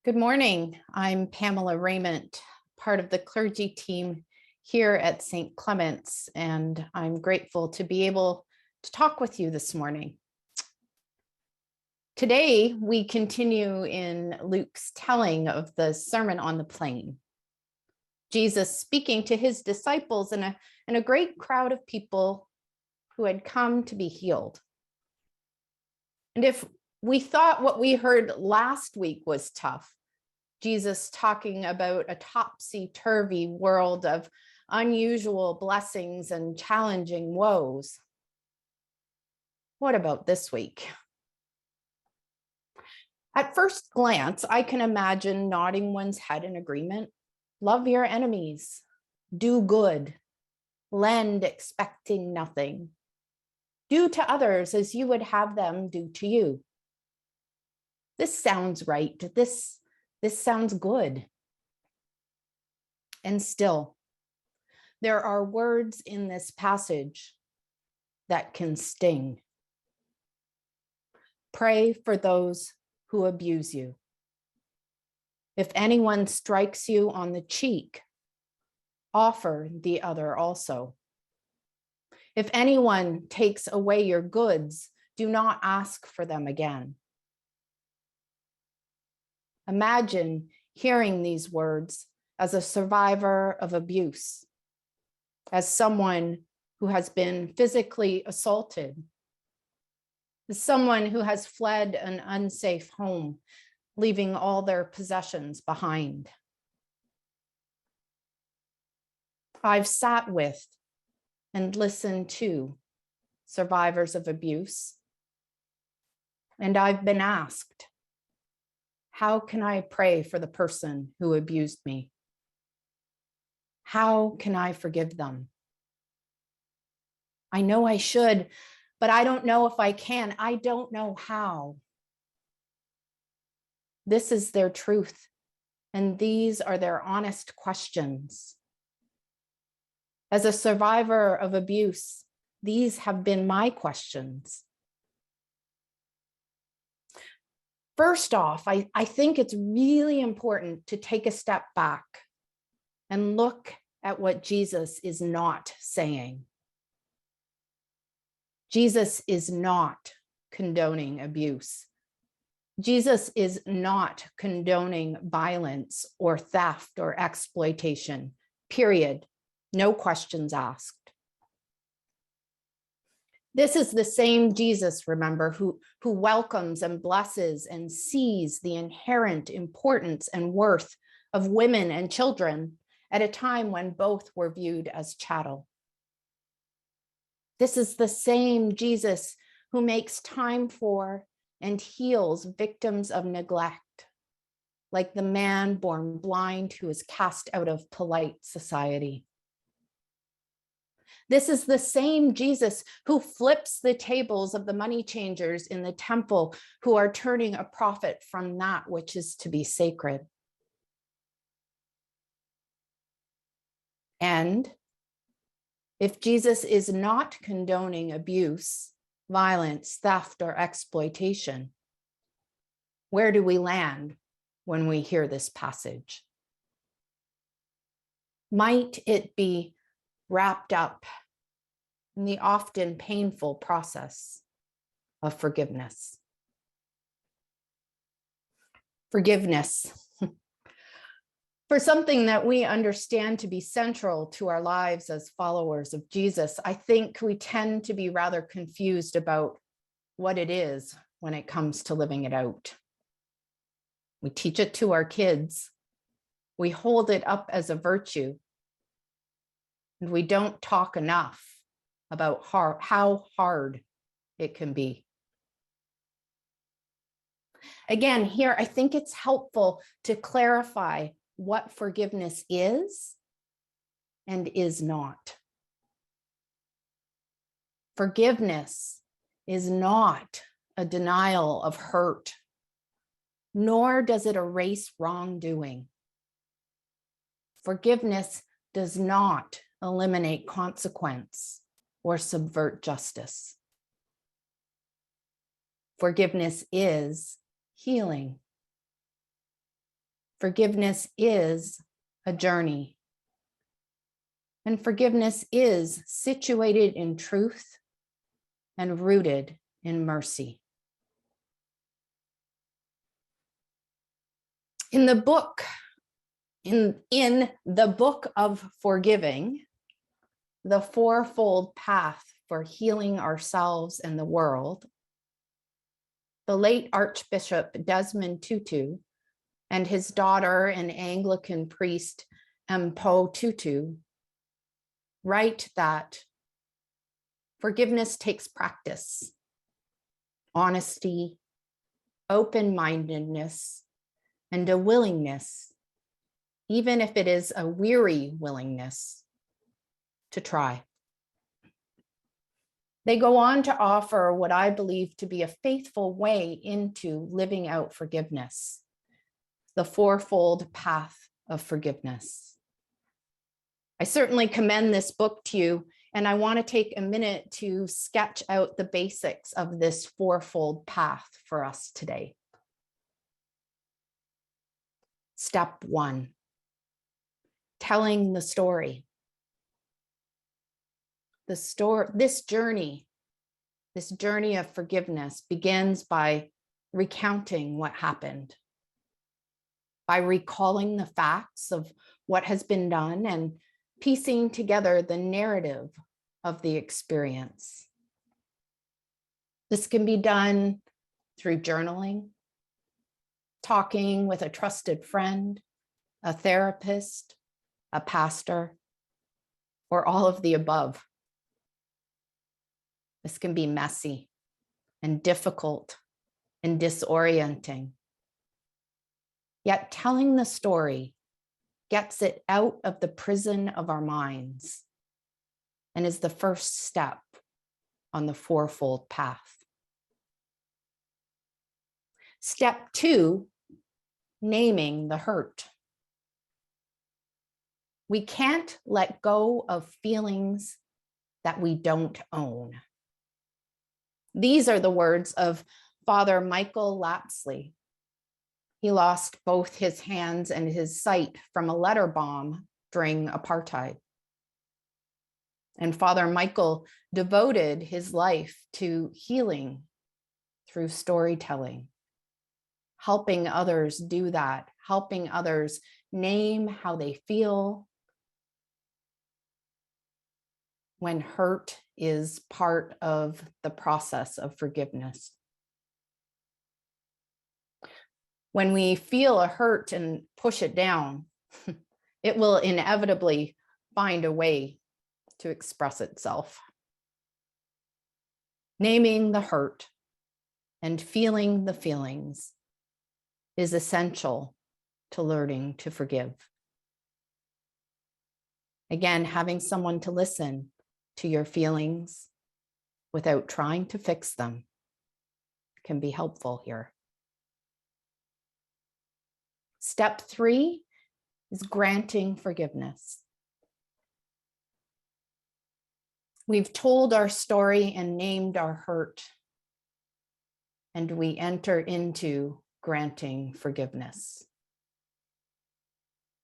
Good morning. I'm Pamela Raymond, part of the clergy team here at St. Clement's, and I'm grateful to be able to talk with you this morning. Today, we continue in Luke's telling of the Sermon on the Plain. Jesus speaking to his disciples and a great crowd of people who had come to be healed. And if we thought what we heard last week was tough, Jesus talking about a topsy-turvy world of unusual blessings and challenging woes, what about this week? At first glance, I can imagine nodding one's head in agreement. Love your enemies, do good, lend expecting nothing, do to others as you would have them do to you. This sounds right. This sounds good. And still, there are words in this passage that can sting. Pray for those who abuse you. If anyone strikes you on the cheek, offer the other also. If anyone takes away your goods, do not ask for them again. Imagine hearing these words as a survivor of abuse, as someone who has been physically assaulted, as someone who has fled an unsafe home, leaving all their possessions behind. I've sat with and listened to survivors of abuse, and I've been asked, how can I pray for the person who abused me? How can I forgive them? I know I should, but I don't know if I can. I don't know how. This is their truth, and these are their honest questions. As a survivor of abuse, these have been my questions. First off, I think it's really important to take a step back and look at what Jesus is not saying. Jesus is not condoning abuse. Jesus is not condoning violence or theft or exploitation, period. No questions asked. This is the same Jesus, remember, who welcomes and blesses and sees the inherent importance and worth of women and children at a time when both were viewed as chattel. This is the same Jesus who makes time for and heals victims of neglect, like the man born blind who is cast out of polite society. This is the same Jesus who flips the tables of the money changers in the temple who are turning a profit from that which is to be sacred. And if Jesus is not condoning abuse, violence, theft, or exploitation, where do we land when we hear this passage? Might it be wrapped up in the often painful process of forgiveness? Forgiveness. For something that we understand to be central to our lives as followers of Jesus, I think we tend to be rather confused about what it is when it comes to living it out. We teach it to our kids. We hold it up as a virtue. And we don't talk enough about how hard it can be. Again, here, I think it's helpful to clarify what forgiveness is and is not. Forgiveness is not a denial of hurt, nor does it erase wrongdoing. Forgiveness does not eliminate consequence or subvert justice. Forgiveness is healing. Forgiveness is a journey. And forgiveness is situated in truth and rooted in mercy. In the book of forgiving, the fourfold path for healing ourselves and the world, the late Archbishop Desmond Tutu and his daughter and Anglican priest Mpho Tutu write that forgiveness takes practice, honesty, open-mindedness, and a willingness, even if it is a weary willingness, to try. They go on to offer what I believe to be a faithful way into living out forgiveness, the fourfold path of forgiveness. I certainly commend this book to you, and I want to take a minute to sketch out the basics of this fourfold path for us today. Step 1, telling the story. This journey of forgiveness begins by recounting what happened, by recalling the facts of what has been done and piecing together the narrative of the experience. This can be done through journaling, talking with a trusted friend, a therapist, a pastor, or all of the above. This can be messy and difficult and disorienting. Yet telling the story gets it out of the prison of our minds and is the first step on the fourfold path. Step 2, naming the hurt. We can't let go of feelings that we don't own. These are the words of Father Michael Lapsley. He lost both his hands and his sight from a letter bomb during apartheid. And Father Michael devoted his life to healing through storytelling, helping others do that, helping others name how they feel when hurt is part of the process of forgiveness. When we feel a hurt and push it down, it will inevitably find a way to express itself. Naming the hurt and feeling the feelings is essential to learning to forgive. Again, having someone to listen to your feelings without trying to fix them can be helpful here. Step 3 is granting forgiveness. We've told our story and named our hurt, and we enter into granting forgiveness.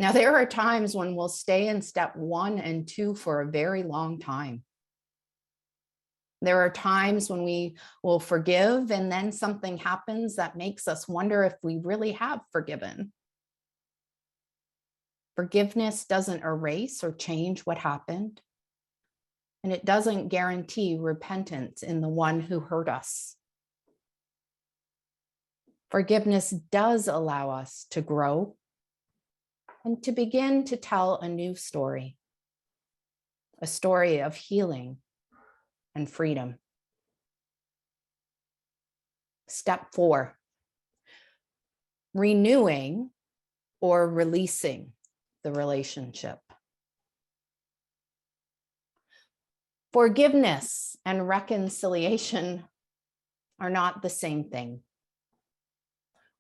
Now, there are times when we'll stay in step 1 and 2 for a very long time. There are times when we will forgive, and then something happens that makes us wonder if we really have forgiven. Forgiveness doesn't erase or change what happened, and it doesn't guarantee repentance in the one who hurt us. Forgiveness does allow us to grow and to begin to tell a new story, a story of healing and freedom. Step 4, renewing or releasing the relationship. Forgiveness and reconciliation are not the same thing.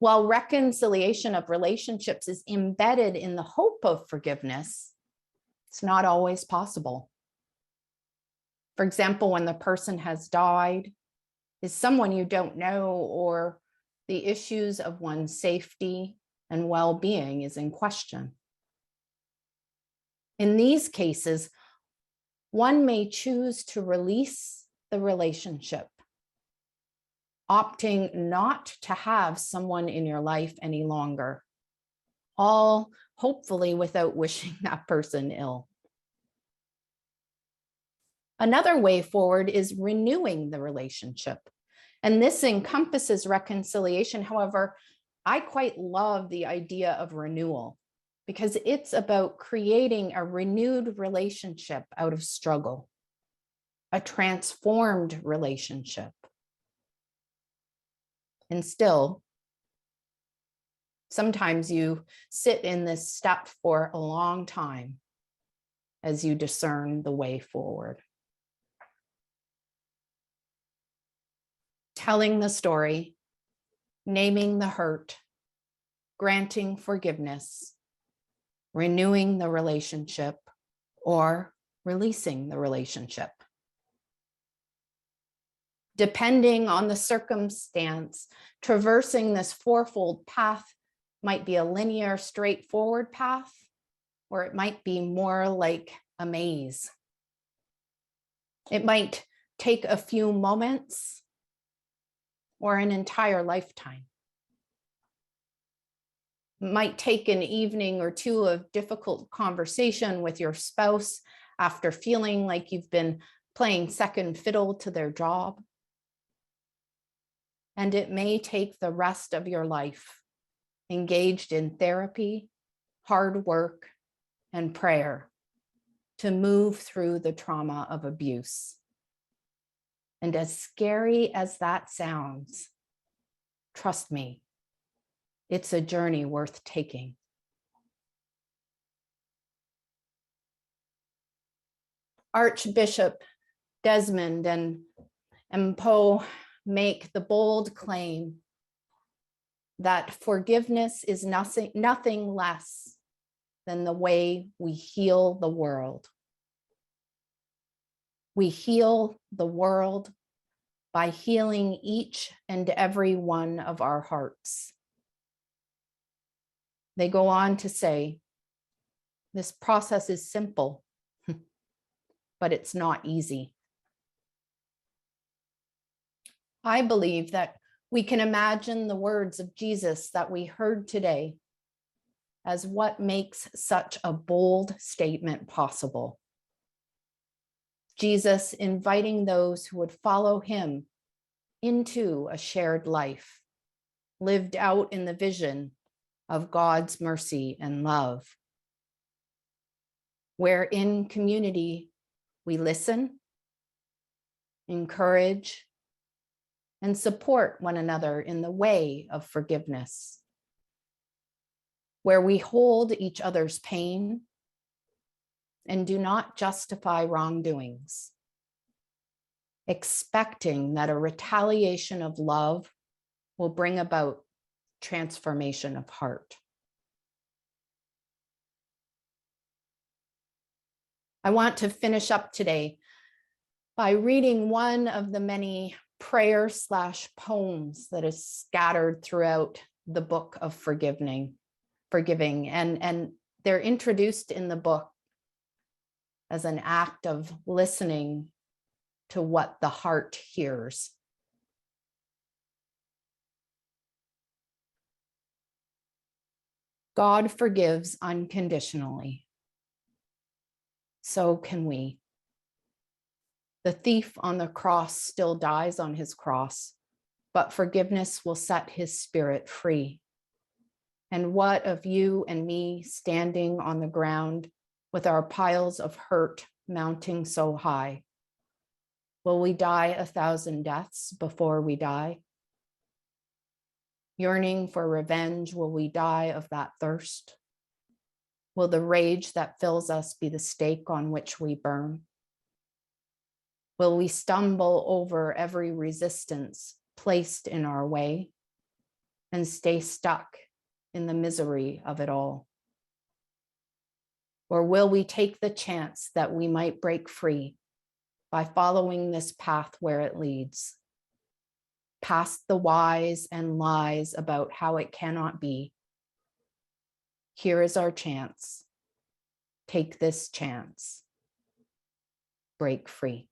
While reconciliation of relationships is embedded in the hope of forgiveness, it's not always possible. For example, when the person has died, is someone you don't know, or the issues of one's safety and well-being is in question. In these cases, one may choose to release the relationship, opting not to have someone in your life any longer, all hopefully without wishing that person ill. Another way forward is renewing the relationship. And this encompasses reconciliation. However, I quite love the idea of renewal because it's about creating a renewed relationship out of struggle, a transformed relationship. And still, sometimes you sit in this step for a long time as you discern the way forward. Telling the story, naming the hurt, granting forgiveness, renewing the relationship, or releasing the relationship. Depending on the circumstance, traversing this fourfold path might be a linear, straightforward path, or it might be more like a maze. It might take a few moments or an entire lifetime. It might take an evening or two of difficult conversation with your spouse after feeling like you've been playing second fiddle to their job. And it may take the rest of your life engaged in therapy, hard work, and prayer to move through the trauma of abuse. And as scary as that sounds, trust me, it's a journey worth taking. Archbishop Desmond and Poe make the bold claim that forgiveness is nothing less than the way we heal the world. We heal the world by healing each and every one of our hearts. They go on to say, this process is simple, but it's not easy. I believe that we can imagine the words of Jesus that we heard today as what makes such a bold statement possible. Jesus inviting those who would follow him into a shared life, lived out in the vision of God's mercy and love, where in community we listen, encourage, and support one another in the way of forgiveness, where we hold each other's pain and do not justify wrongdoings, expecting that a retaliation of love will bring about transformation of heart. I want to finish up today by reading one of the many prayer/poems that is scattered throughout the book of forgiving, and they're introduced in the book as an act of listening to what the heart hears. God forgives unconditionally. So can we. The thief on the cross still dies on his cross, but forgiveness will set his spirit free. And what of you and me standing on the ground with our piles of hurt mounting so high? Will we die 1,000 deaths before we die? Yearning for revenge, will we die of that thirst? Will the rage that fills us be the stake on which we burn? Will we stumble over every resistance placed in our way and stay stuck in the misery of it all? Or will we take the chance that we might break free by following this path where it leads, past the whys and lies about how it cannot be, Here is our chance. Take this chance. Break free.